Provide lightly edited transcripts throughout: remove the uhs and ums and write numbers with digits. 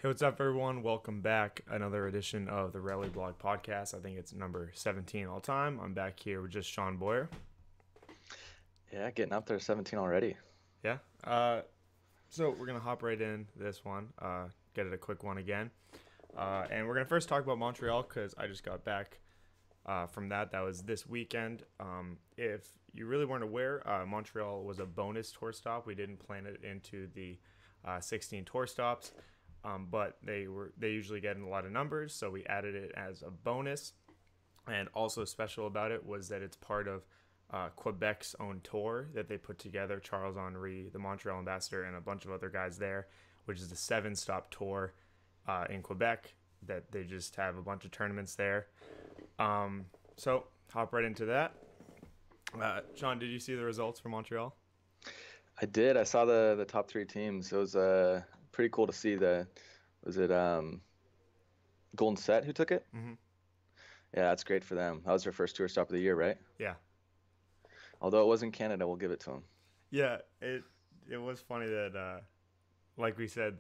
Hey, what's up, everyone? Welcome back. Another edition of the Rally Blog Podcast. I think it's number 17 all time. I'm back here with just Sean Boyer. Yeah, getting up there to 17 already. Yeah. So we're gonna hop right in this one. Get it a quick one again. And we're gonna first talk about Montreal because I just got back from that. That was this weekend. If you really weren't aware, Montreal was a bonus tour stop. We didn't plan it into the 16 tour stops. But they usually get in a lot of numbers, so we added it as a bonus. And also special about it was that it's part of Quebec's own tour that they put together. Charles Henry, the Montreal ambassador, and a bunch of other guys there, which is the 7-stop tour in Quebec. That they just have a bunch of tournaments there. So hop right into that. Sean, did you see the results for Montreal? I did. I saw the top three teams. It was pretty cool to see was it Golden Set who took it? Mm-hmm. Yeah, that's great for them. That was their first tour stop of the year, right? Yeah. Although it was in Canada, we'll give it to them. Yeah, it was funny that like we said,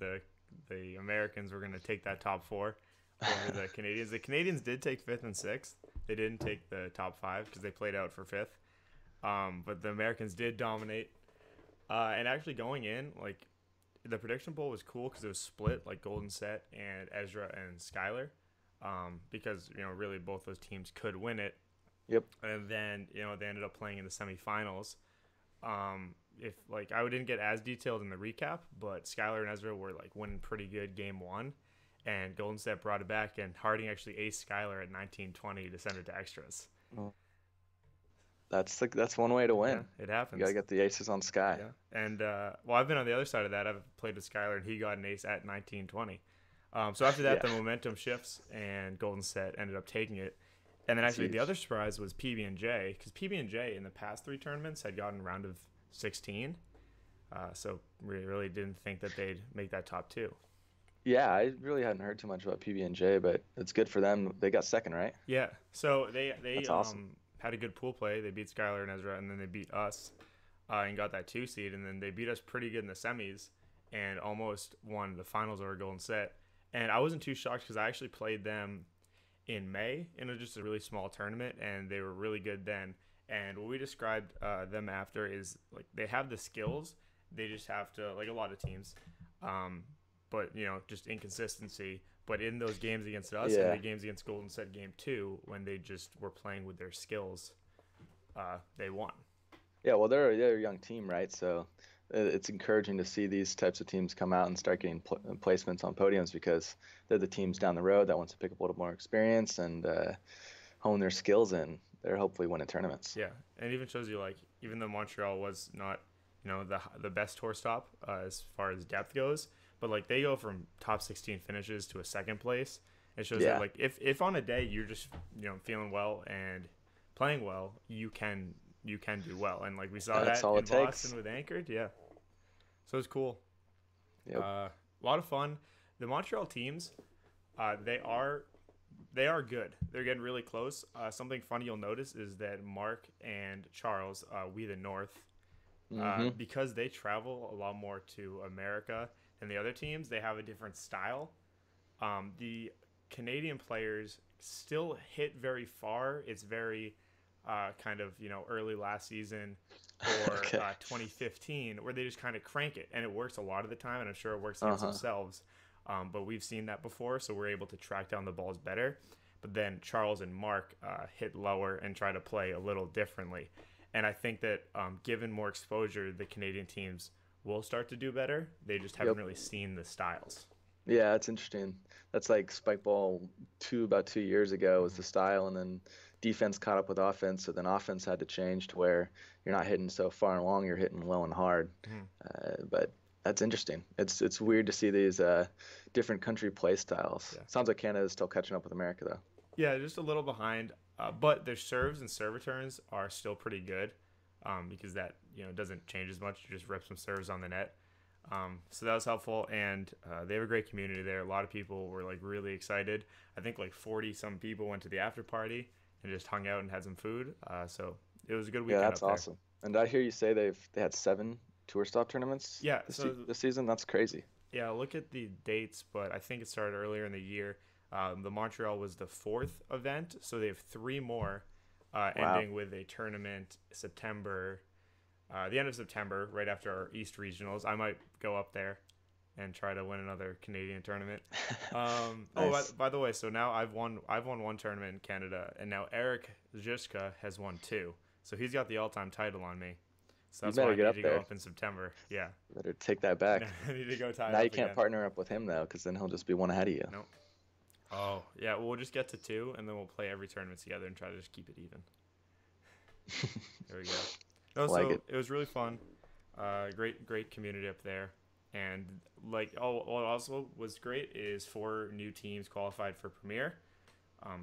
the Americans were going to take that top four over the Canadians. The Canadians did take fifth and sixth. They didn't take the top five because they played out for fifth. But the Americans did dominate. And actually going in, like, the prediction poll was cool because it was split, like Golden Set and Ezra and Skylar. Because, really both those teams could win it. Yep. And then, they ended up playing in the semifinals. If like I didn't get as detailed in the recap, but Skylar and Ezra were like winning pretty good game one, and Golden State brought it back, and Harding actually aced Skylar at 19-20 to send it to extras. Well, that's one way to Yeah, win. it You gotta happens. get the aces on Sky. Yeah, and I've been on the other side of that. I've played with Skylar, and he got an ace at 19-20. So after that, Yeah, the momentum shifts, and Golden State ended up taking it. And then it's actually the other huge. surprise was PB&J, because PB&J in the past three tournaments had gotten round of 16. So we really didn't think that they'd make that top two. Yeah, I really hadn't heard too much about PB&J, but it's good for them. They got second, right? Yeah. So they That's awesome. had a good pool play. They beat Skylar and Ezra, and then they beat us and got that two seed, and then they beat us pretty good in the semis and almost won the finals over Golden Set. And I wasn't too shocked because I actually played them in May in just a really small tournament, and they were really good then. And what we described them after is like they have the skills, they just have to, like a lot of teams, um, but just inconsistency. But in those games against us and the Yeah. games against Golden Set Game Two, when they just were playing with their skills, they won. Yeah, well, they're a young team, right? So it's encouraging to see these types of teams come out and start getting placements on podiums because they're the teams down the road that wants to pick up a little more experience and hone their skills in. They're hopefully winning tournaments. Yeah, and it even shows you like even though Montreal was not the best tour stop as far as depth goes, but like they go from top 16 finishes to a second place. It shows that Yeah, like if on a day you're just feeling well and playing well, you can do well, and like we saw that's that all in it Boston takes. with Anchored. Yeah, so it's cool. Yep. A lot of fun. The Montreal teams, they are good. They're getting really close. Something funny you'll notice is that Mark and Charles, we the North, Hmm. because they travel a lot more to America than the other teams, they have a different style. The Canadian players still hit very far. It's very kind of early last season or Okay. 2015 where they just kind of crank it, and it works a lot of the time, and I'm sure it works against Uh-huh. themselves. But we've seen that before, so we're able to track down the balls better. But then Charles and Mark hit lower and try to play a little differently. And I think that given more exposure, the Canadian teams will start to do better. They just haven't Yep. really seen the styles. Yeah, that's interesting. That's like Spikeball about 2 years ago was Mhm. the style, and then defense caught up with offense, so then offense had to change to where you're not hitting so far and long, you're hitting low and hard. Mhm. But that's interesting. It's weird to see these different country play styles. Yeah. Sounds like Canada's still catching up with America though. Yeah, just a little behind, but their serves and serve returns are still pretty good because that doesn't change as much. You just rip some serves on the net, so that was helpful, and they have a great community there. A lot of people were like really excited. I think like 40 some people went to the after party and just hung out and had some food. So it was a good Yeah, weekend that's up there. awesome. And I hear you say they had seven tour stop tournaments Yeah, so this season. That's crazy. Yeah, look at the dates, but I think it started earlier in the year. The Montreal was the fourth event, so they have three more, Wow. ending with a tournament September, the end of September, right after our East regionals. I might go up there and try to win another Canadian tournament. Oh, Nice. by the way, so now I've won one tournament in Canada, and now Eric Zizka has won two. So he's got the all-time title on me. So You that's why better I get need up to go there. up in September. Yeah, Better take that no, back. I need to go tie it Now you up can't again. partner up with him though, because then he'll just be one ahead of you. No. Oh, yeah. Well, we'll just get to two, and then we'll play every tournament together and try to just keep it even. There we go. No, I like so it. it was really fun. Great community up there, and like, oh, what also was great is four new teams qualified for Premier.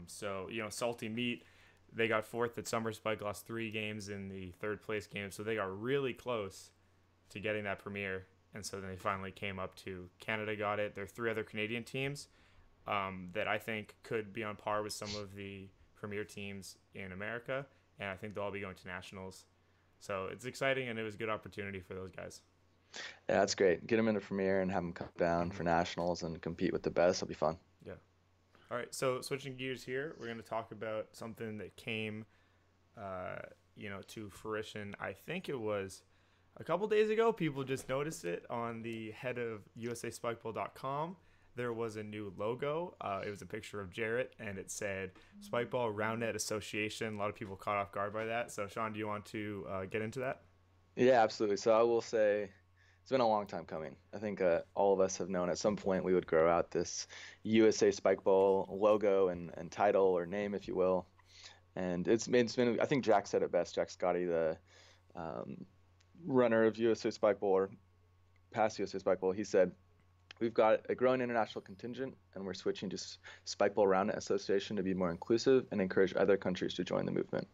So Salty Meat, they got fourth at Summer Spike, lost 3 games in the third place game, so they got really close to getting that Premier, and so then they finally came up to Canada, got it. There are 3 other Canadian teams that I think could be on par with some of the Premier teams in America, and I think they'll all be going to nationals. So it's exciting, and it was a good opportunity for those guys. Yeah, that's great. Get him in the Premier and have him come down Hmm. for nationals and compete with the best. It'll be fun. Yeah. All right. So switching gears here, we're going to talk about something that came, to fruition. I think it was a couple days ago. People just noticed it on the head of USASpikeball.com. There was a new logo. It was a picture of Jarrett, and it said Spikeball Roundnet Association. A lot of people caught off guard by that. So, Sean, do you want to get into that? Yeah, absolutely. So I will say it's been a long time coming. I think all of us have known at some point we would grow out this USA Spikeball logo and title or name, if you will. And it's been I think Jack said it best. Jack Scotty, the um, runner of USA Spikeball or past USA Spikeball, he said we've got a growing international contingent, and we're switching to Spikeball Roundnet Association to be more inclusive and encourage other countries to join the movement,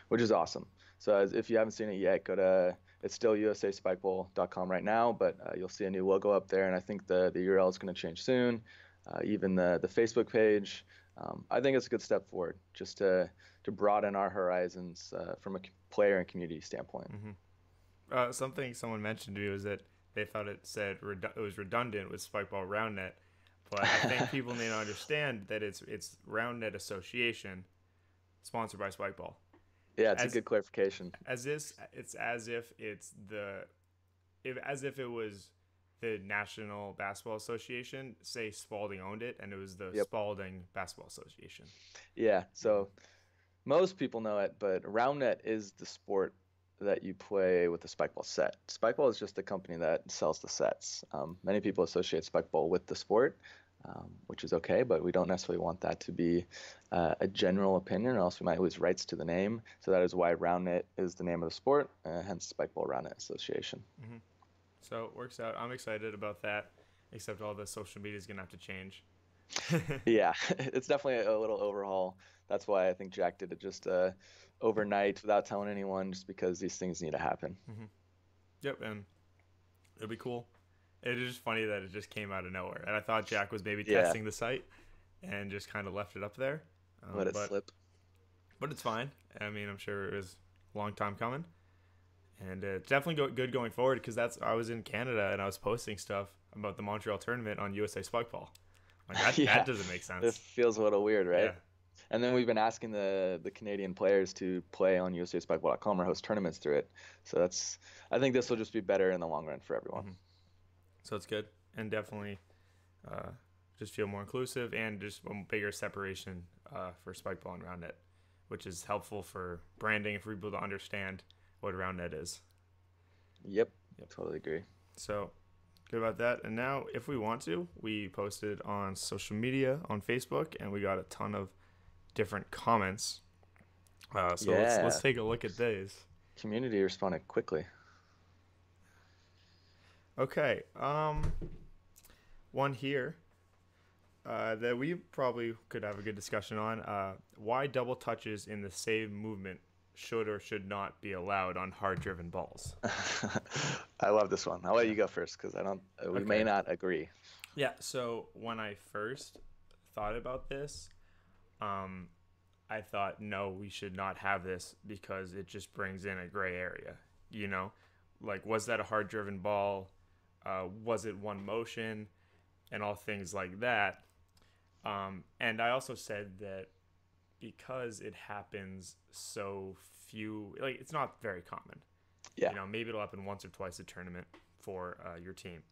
which is awesome. So if you haven't seen it yet, go to it's still usaspikeball.com right now, but you'll see a new logo up there, and I think the URL is going to change soon. Even the Facebook page. I think it's a good step forward, just to broaden our horizons from a player and community standpoint. Hmm. Something someone mentioned to me was that they thought it was redundant with Spikeball Roundnet, but I think people need to understand that it's Roundnet Association, sponsored by Spikeball. Yeah, it's a As good clarification. as this, it's as if as if it was the National Basketball Association. Say Spalding owned it, and it was the Yep. Spalding Basketball Association. Yeah. So most people know it, but RoundNet is the sport that you play with the Spikeball set. Spikeball is just the company that sells the sets. Many people associate Spikeball with the sport, which is okay, but we don't necessarily want that to be a general opinion, or else we might lose rights to the name. So that is why RoundNet is the name of the sport, hence Spikeball RoundNet Association. Hmm. So it works out. I'm excited about that. Except all the social media is gonna have to change. Yeah, it's definitely a little overhaul. That's why I think Jack did it just overnight without telling anyone, just because these things need to happen. Hmm. Yep, and it'll be cool. It is just funny that it just came out of nowhere, and I thought Jack was maybe Yeah, testing the site and just kind of left it up there. let it But slip. it's fine. I mean, I'm sure it was a long time coming, and it's definitely good going forward because I was in Canada and I was posting stuff about the Montreal tournament on USA Spikeball. Like that Yeah, doesn't make this sense. feels a little weird, Yeah. right? And then we've been asking the Canadian players to play on USASpikeball.com or host tournaments through it. So I think this will just be better in the long run for everyone. Hmm. So it's good, and definitely uh, just feel more inclusive and just a bigger separation for Spikeball and Roundnet, which is helpful for branding and for people to understand what Roundnet is. Yep, Yep. totally agree. So good about that. And now, if we want to, we posted on social media on Facebook, and we got a ton of different comments. So let's Yeah, take a look at these. community responded quickly. Okay. One here that we probably could have a good discussion on. Why double touches in the same movement should or should not be allowed on hard-driven balls? I love this one. I'll let Yeah. you go first because I don't. We may Okay. not agree. Yeah. So when I first thought about this, um, I thought no, we should not have this because it just brings in a gray area. You know, like was that a hard-driven ball? Was it one motion, and all things like that. And I also said that because it happens so few, like it's not very common. Yeah. Maybe it'll happen once or twice a tournament for your team.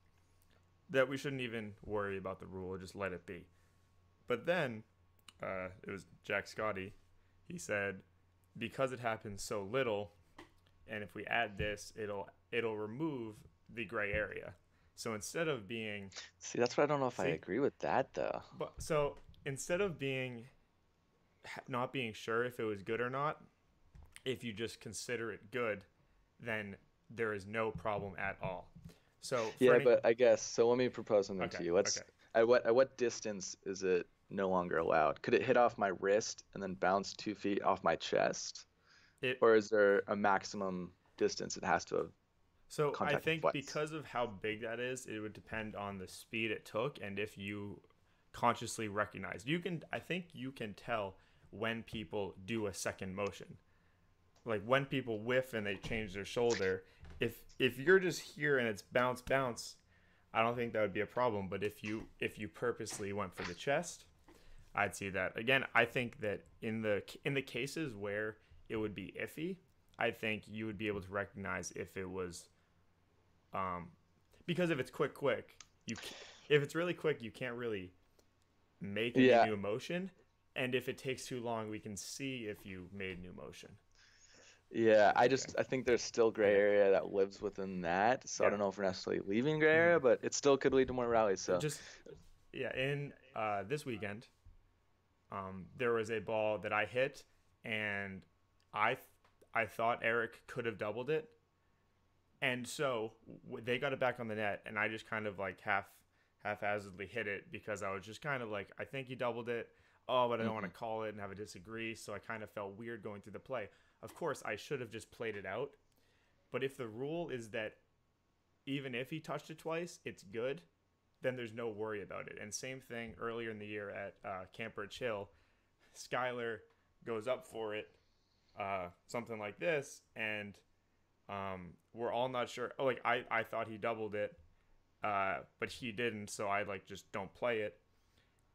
That we shouldn't even worry about the rule, just let it be. But then it was Jack Scotty. He said because it happens so little, and if we add this, it'll remove the gray area. So instead of being See, that's what I don't know if I agree with that though. But so instead of not being sure if it was good or not, if you just consider it good, then there is no problem at all. So yeah, but I guess so. Let me propose something to you. Okay. At what distance is it no longer allowed? Could it hit off my wrist and then bounce 2 feet off my chest, or is there a maximum distance it has to have? So I think twice? Because of how big that is, it would depend on the speed it took and if you consciously recognize. I think you can tell when people do a second motion. Like when people whiff and they change their shoulder. If you're just here and it's bounce bounce, I don't think that would be a problem. But if you purposely went for the chest, I'd see that. Again, I think that in the cases where it would be iffy, I think you would be able to recognize if it was because if it's quick, if it's really quick, you can't really make any new motion. And if it takes too long, we can see if you made new motion. Yeah, I think there's still gray area that lives within that. So I don't know if we're necessarily leaving gray area, but it still could lead to more rallies. So in this weekend, there was a ball that I hit, and I thought Eric could have doubled it. And so they got it back on the net, and I just kind of like haphazardly hit it because I was just kind of like, I think he doubled it. Oh, but I don't want to call it and have a disagree. So I kind of felt weird going through the play. Of course, I should have just played it out. But if the rule is that even if he touched it twice, it's good, then there's no worry about it. And same thing earlier in the year at Camper Chill, Skylar goes up for it, something like this, and we're all not sure. Oh, like I thought he doubled it, but he didn't, so I just don't play it.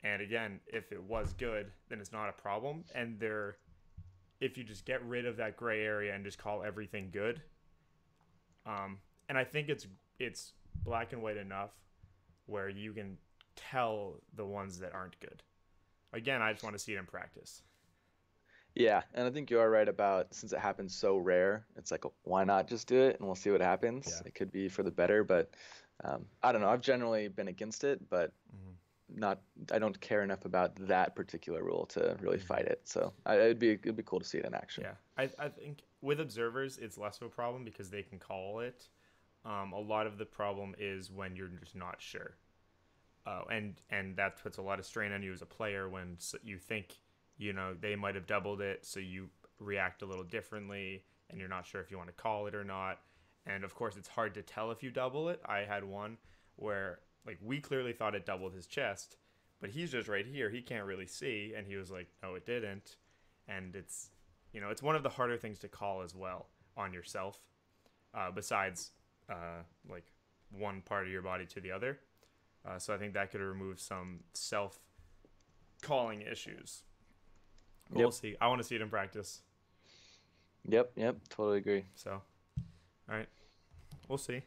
And again, if it was good, then it's not a problem. And if you just get rid of that gray area and just call everything good, and I think it's black and white enough where you can tell the ones that aren't good. Again, I just want to see it in practice. Yeah, and I think you are right about since it happens so rare, it's like, why not just do it and we'll see what happens. Yeah. It could be for the better, but I don't know. I've generally been against it, but I don't care enough about that particular rule to really fight it. So it'd be cool to see it in action. Yeah, I think with observers, it's less of a problem because they can call it. A lot of the problem is when you're just not sure. And that puts a lot of strain on you as a player when you think, they might have doubled it, so you react a little differently, and you're not sure if you want to call it or not. And of course, it's hard to tell if you double it. I had one where we clearly thought it doubled his chest, but he's just right here. He can't really see, and he was like, no, it didn't. And it's one of the harder things to call as well on yourself, besides one part of your body to the other. So I think that could remove some self-calling issues. We'll see. I want to see it in practice. Yep, totally agree. So, all right. We'll see.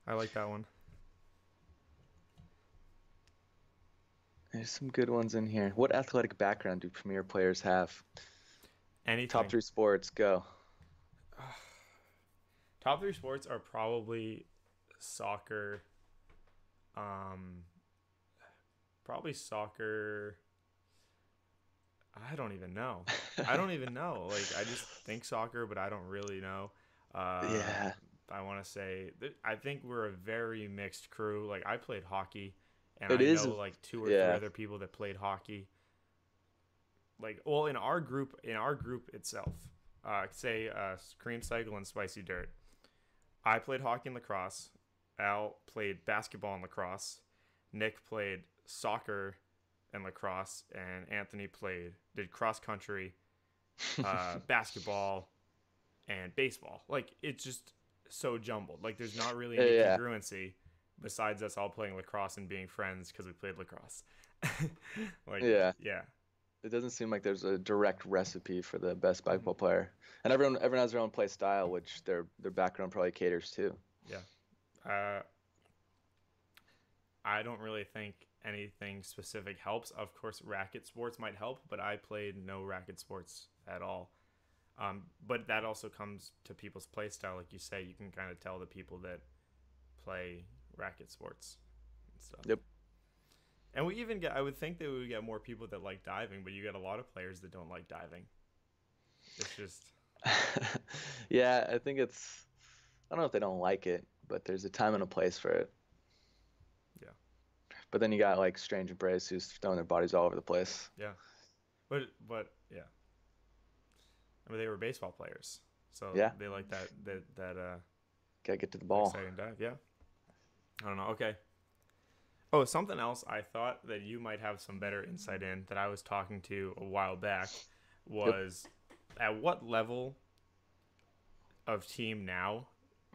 I like that one. There's some good ones in here. What athletic background do premier players have? Anything. Top 3 sports, go. Top 3 sports are probably soccer. Probably soccer. I don't even know. I just think soccer, but I don't really know. Yeah. I want to say I think we're a very mixed crew. I played hockey, and I know 2 or 3 other people that played hockey. In our group itself, say Cream Cycle and Spicy Dirt. I played hockey and lacrosse. Al played basketball and lacrosse. Nick played soccer and lacrosse, and Anthony did cross country, basketball, and baseball. It's just so jumbled. There's not really any congruency. besides us all playing lacrosse and being friends because we played lacrosse. Like, Yeah. yeah. It doesn't seem like there's a direct recipe for the best Mhm. spikeball player, and everyone has their own play style, which their background probably caters to. Yeah. Uh, I don't really think anything specific helps. Of course, racket sports might help, but I played no racket sports at all. But that also comes to people's play style. Like you say, you can kind of tell the people that play racket sports and stuff. Yep. And we even get, I would think that we would get more people that like diving, but you get a lot of players that don't like diving. It's just, Yeah, I think I don't know if they don't like it, but there's a time and a place for it. yeah, But then you got like Strange Embrace who's throwing their bodies all over the place. yeah. But yeah. I mean, they were baseball players, so Yeah, they like that gotta get to the ball. exciting dive. Yeah. I don't know. Okay. Oh, something else I thought that you might have some better insight in that I was talking to a while back Yep. was at what level of team now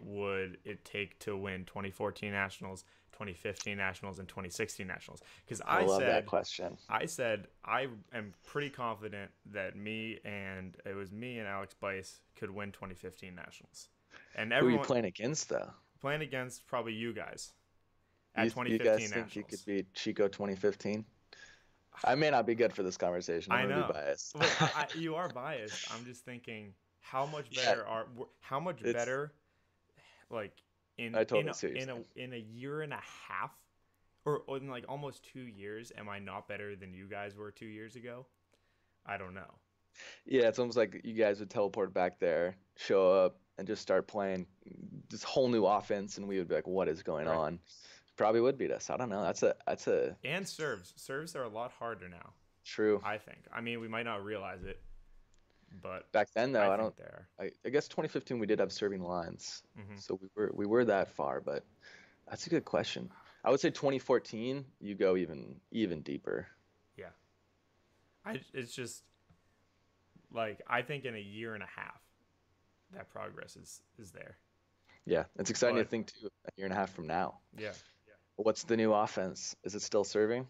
would it take to win 2014 Nationals, 2015 Nationals, and 2016 Nationals? Because I love that question. I said I am pretty confident that me and Alex Bice could win 2015 Nationals, and Who are you everyone playing against though? playing against probably you guys at You 2015 guys think you could Nationals. beat Chico 2015? I may not be good for this conversation. I'm I gonna be know. biased. Well, you are biased. I'm just thinking Yeah, how much it's better like in I totally see what you're saying. in a year and a half or in like almost 2 years am I not better than you guys were 2 years ago? I don't know. Yeah, it's almost like you guys would teleport back there, show up, and just start playing this whole new offense, and we would be like, "What is going Right. on?" Probably would beat us. I don't know. That's a And serves are a lot harder now, true. I think. I mean, we might not realize it, but Back then, I though, I think don't. they are. I guess 2015 we did have serving lines, Hmm. so we were that far. But that's a good question. I would say 2014 you go even deeper. Yeah. It's just like I think in a year and a half that progress is there. Yeah, it's exciting to But think too. A year and a half from now, yeah, what's the new offense? Is it still serving?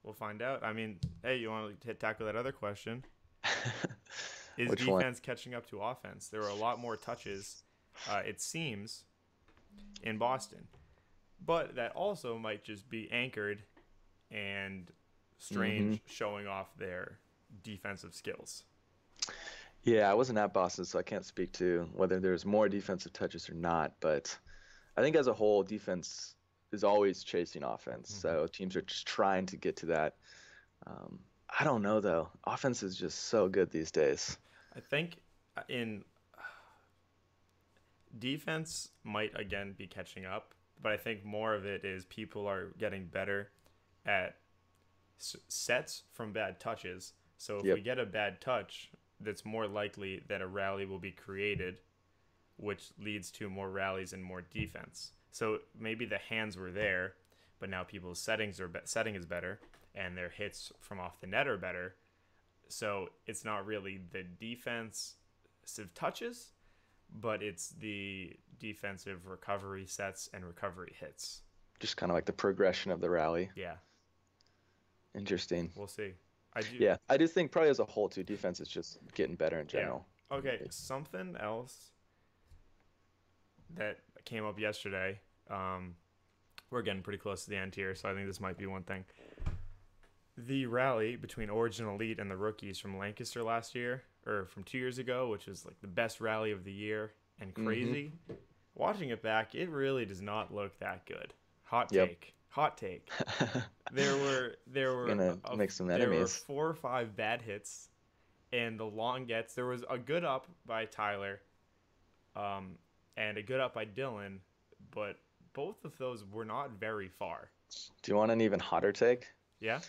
we'll find out. I mean, hey, you want to tackle that other question? Is Which one? defense catching up to offense? There were a lot more touches, it seems, in Boston. But that also might just be anchored and Hmm. Strange showing off their defensive skills. Yeah, I wasn't at Boston, so I can't speak to whether there's more defensive touches or not. But I think as a whole, defense is always chasing offense. Hmm. So teams are just trying to get to that. Um, I don't know though. Offense is just so good these days. I think in defense might again be catching up, but I think more of it is people are getting better at sets from bad touches. So if we Yep. get a bad touch, that's more likely that a rally will be created, which leads to more rallies and more defense. So maybe the hands were there, but now people's setting is better, and their hits from off the net are better. So it's not really the defensive touches, but it's the defensive recovery sets and recovery hits. Just kind of like the progression of the rally. Yeah, Interesting. we'll see. I do. Yeah, I do think probably as a whole too, defense is just getting better in Yeah. general. Okay. Something else that came up yesterday. We're getting pretty close to the end here, so I think this might be one thing. The rally between Origin Elite and the rookies from Lancaster last year, or from 2 years ago, which was like the best rally of the year and Hmm. crazy. Watching it back, it really does not look that good. Hot Yep. take. Hot take. Gonna make some There were enemies. 4 or 5 bad hits, and the long gets. There was a good up by Tyler, um, and a good up by Dylan, but both of those were not very far. Do you want an even hotter take? Yeah,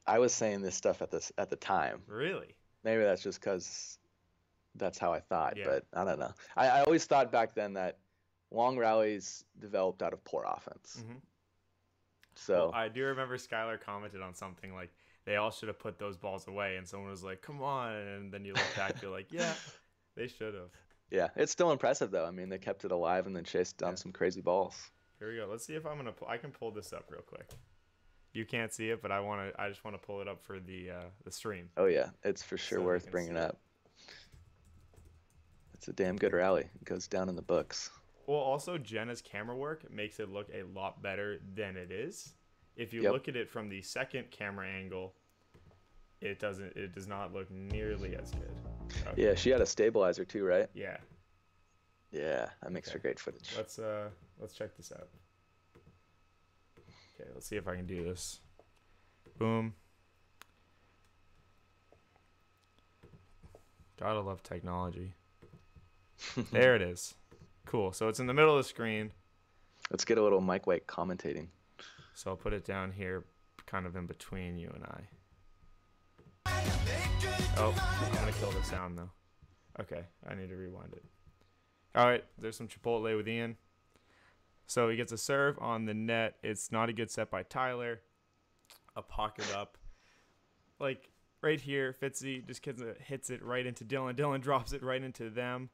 I was saying this stuff at the time. really. Maybe that's just because that's how I thought, Yeah. but I don't know. I always thought back then that long rallies developed out of poor offense. Hmm. Well, So I do remember Skylar commented on something like they all should have put those balls away, and someone was like, "Come on!" And then you look back, you're like, "Yeah, they should have." yeah, it's still impressive though. I mean, they kept it alive and then chased down Yeah. some crazy balls. Here we go. Let's see if I can pull this up real quick. You can't see it, but I just want to pull it up for the stream. Oh yeah, it's for sure worth bringing up. It's a damn good rally. It goes down in the books. Well, also Jenna's camera work makes it look a lot better than it is. If you look at it from the second camera angle, it does not look nearly as good. Okay. Yeah, she had a stabilizer too, right? Yeah. Yeah, that makes for great footage. Let's check this out. Okay, let's see if I can do this. Boom. Gotta love technology. There it is. Cool. So it's in the middle of the screen. Let's get a little Mike White commentating. So I'll put it down here, kind of in between you and I. Oh, I'm gonna kill the sound though. Okay, I need to rewind it. All right, there's some Chipotle with Ian. So he gets a serve on the net. It's not a good set by Tyler. A pocket up. Like right here, Fitzy just hits it right into Dylan. Dylan drops it right into them.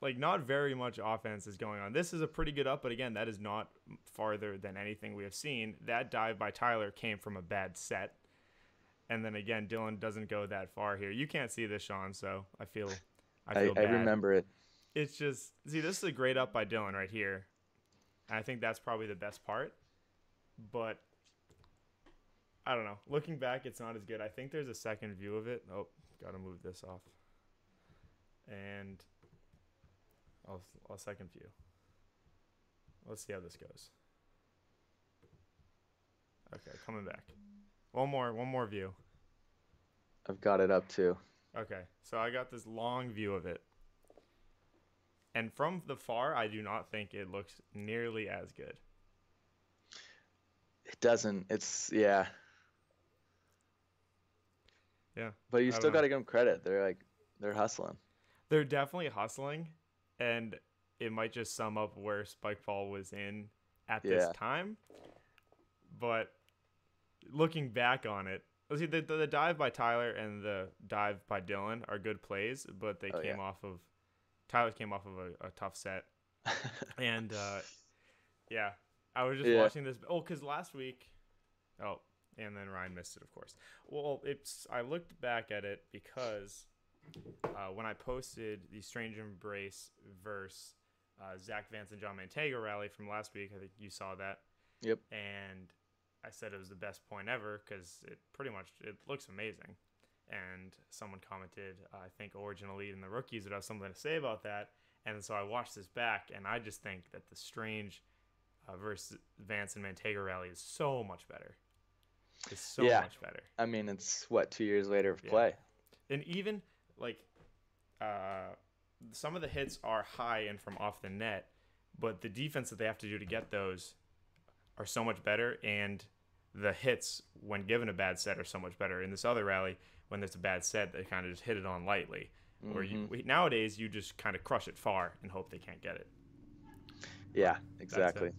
Like not very much offense is going on. This is a pretty good up, but again, that is not farther than anything we have seen. That dive by Tyler came from a bad set. And then again, Dylan doesn't go that far here. You can't see this, Sean, so I feel bad. I remember it. It's just, see, this is a great up by Dylan right here. And I think that's probably the best part. But, I don't know. Looking back, it's not as good. I think there's a second view of it. Oh, got to move this off. And I'll second view. Let's see how this goes. Okay, coming back. One more view. I've got it up too. Okay, so I got this long view of it. And from the far, I do not think it looks nearly as good. It doesn't. It's, yeah. Yeah. But you still got to give them credit. They're hustling. They're definitely hustling. And it might just sum up where Spikeball was in at this time. But looking back on it, see, the dive by Tyler and the dive by Dylan are good plays, but they Tyler came off of a tough set. And, I was just watching this. Oh, because last week, and then Ryan missed it, of course. Well, I looked back at it because when I posted the Strange Embrace versus Zach Vance and John Mantega rally from last week, I think you saw that. Yep. And I said it was the best point ever because it looks amazing. And someone commented, I think Origin Elite and the rookies would have something to say about that. And so I watched this back, and I just think that the Strange versus Vance and Mantega rally is so much better. It's so much better. I mean, it's, 2 years later of play? And even, some of the hits are high and from off the net, but the defense that they have to do to get those are so much better, and the hits, when given a bad set, are so much better. In this other rally, when there's a bad set, they kind of just hit it on lightly. Mm-hmm. Where nowadays, you just kind of crush it far and hope they can't get it. Yeah, exactly.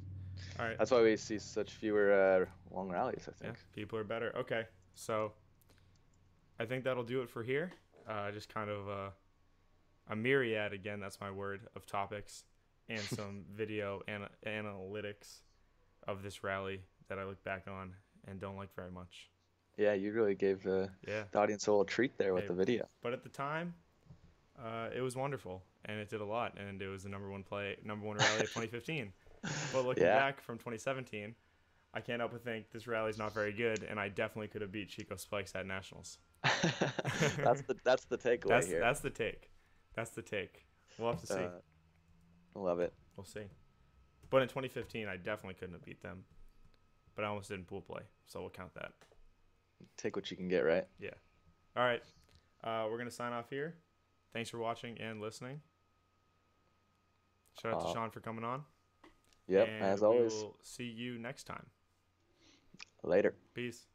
All right. That's why we see such fewer long rallies, I think. Yeah, people are better. Okay, so I think that'll do it for here. Just kind of a myriad, again, that's my word, of topics and some video analytics of this rally that I look back on and don't like very much. Yeah, you really gave the audience a little treat there with the video. But at the time, it was wonderful, and it did a lot, and it was the number one rally of 2015. But looking back from 2017, I can't help but think this rally's not very good, and I definitely could have beat Chico Spikes at Nationals. That's the takeaway here. That's the take. That's the take. We'll have to see. Love it. We'll see. But in 2015, I definitely couldn't have beat them. But I almost did in pool play, so we'll count that. Take what you can get, right? Yeah. All right. We're going to sign off here. Thanks for watching and listening. Shout out to Sean for coming on. Yep, and as always. We'll see you next time. Later. Peace.